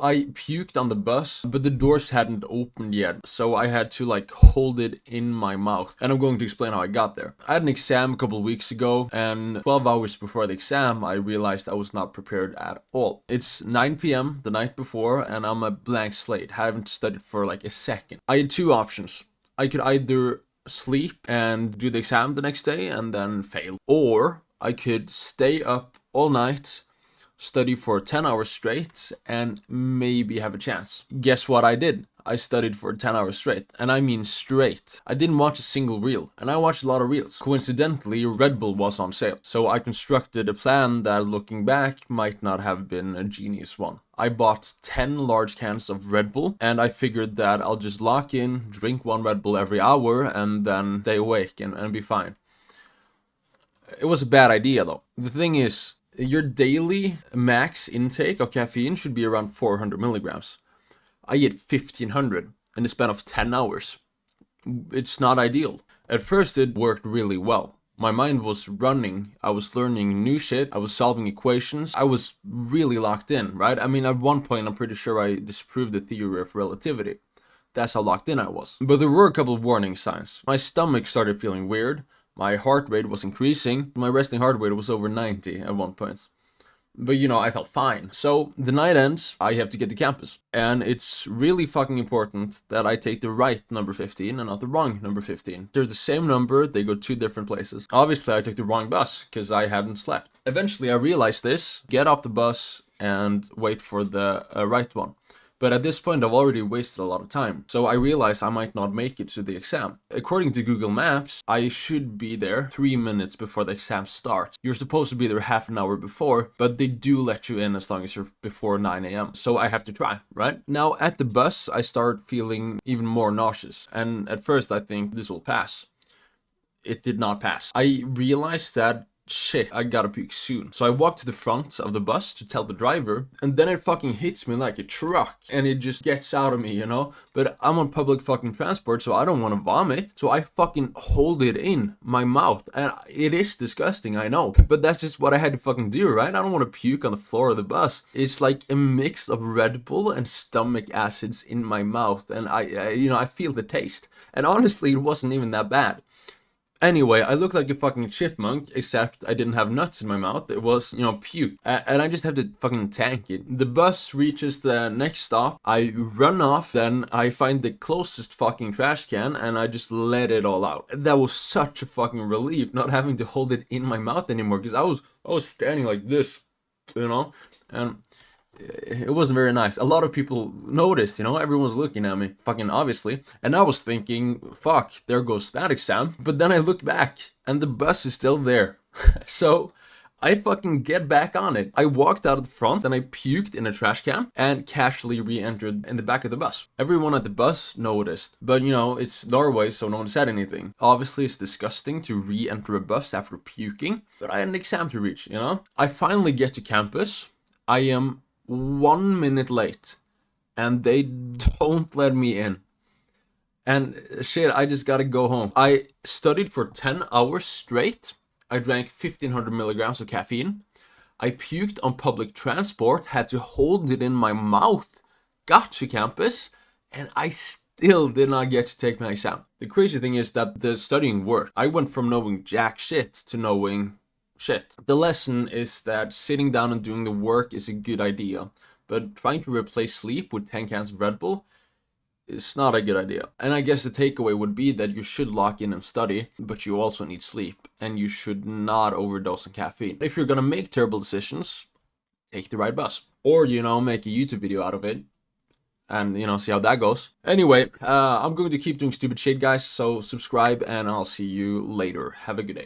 I puked on the bus, but the doors hadn't opened yet, so I had to like hold it in my mouth. And I'm going to explain how I got there. I had an exam a couple weeks ago, and 12 hours before the exam, I realized I was not prepared at all. It's 9 p.m. the night before, and I'm a blank slate. Haven't studied for like a second. I had two options. I could either sleep and do the exam the next day and then fail, or I could stay up all night, study for 10 hours straight, and maybe have a chance. Guess what I did? I studied for 10 hours straight, and I mean straight. I didn't watch a single reel, and I watched a lot of reels. Coincidentally, Red Bull was on sale, so I constructed a plan that, looking back, might not have been a genius one. I bought 10 large cans of Red Bull, and I figured that I'll just lock in, drink one Red Bull every hour, and then stay awake and be fine. It was a bad idea though. The thing is, your daily max intake of caffeine should be around 400 milligrams. I get 1500 in the span of 10 hours. It's not ideal. At first it worked really well. My mind was running, I was learning new shit, I was solving equations, I was really locked in, right? I mean, at one point I'm pretty sure I disproved the theory of relativity. That's how locked in I was. But there were a couple of warning signs. My stomach started feeling weird. My heart rate was increasing. My resting heart rate was over 90 at one point. But you know, I felt fine. So the night ends, I have to get to campus. And it's really fucking important that I take the right number 15 and not the wrong number 15. They're the same number, they go two different places. Obviously, I took the wrong bus because I hadn't slept. Eventually, I realized this, get off the bus and wait for the right one. But at this point, I've already wasted a lot of time. So I realized I might not make it to the exam. According to Google Maps, I should be there 3 minutes before the exam starts. You're supposed to be there half an hour before, but they do let you in as long as you're before 9 a.m. So I have to try, right? Now at the bus, I start feeling even more nauseous. And at first I think this will pass. It did not pass. I realized that shit, I gotta puke soon. So I walk to the front of the bus to tell the driver, and then it fucking hits me like a truck, and it just gets out of me, you know? But I'm on public fucking transport, so I don't want to vomit, so I fucking hold it in my mouth, and it is disgusting, I know, but that's just what I had to fucking do, right? I don't want to puke on the floor of the bus. It's like a mix of Red Bull and stomach acids in my mouth, and I feel the taste, and honestly, it wasn't even that bad. Anyway, I look like a fucking chipmunk, except I didn't have nuts in my mouth. It was, puke. And I just have to fucking tank it. The bus reaches the next stop. I run off, then I find the closest fucking trash can, and I just let it all out. That was such a fucking relief, not having to hold it in my mouth anymore, because I was standing like this, and it wasn't very nice. A lot of people noticed, everyone was looking at me, fucking obviously. And I was thinking, fuck, there goes that exam. But then I look back, and the bus is still there. So I fucking get back on it. I walked out of the front, and I puked in a trash can, and casually re-entered in the back of the bus. Everyone at the bus noticed, but it's Norway, so no one said anything. Obviously, it's disgusting to re-enter a bus after puking, but I had an exam to reach, I finally get to campus. I am 1 minute late, and they don't let me in. And shit, I just gotta go home. I studied for 10 hours straight. I drank 1500 milligrams of caffeine. I puked on public transport, had to hold it in my mouth, got to campus, and I still did not get to take my exam. The crazy thing is that the studying worked. I went from knowing jack shit to knowing shit. The lesson is that sitting down and doing the work is a good idea, but trying to replace sleep with 10 cans of Red Bull is not a good idea. And I guess the takeaway would be that you should lock in and study, but you also need sleep, and you should not overdose on caffeine. If you're gonna make terrible decisions, take the right bus. Or, make a YouTube video out of it, and, see how that goes. Anyway, I'm going to keep doing stupid shit, guys, so subscribe, and I'll see you later. Have a good day.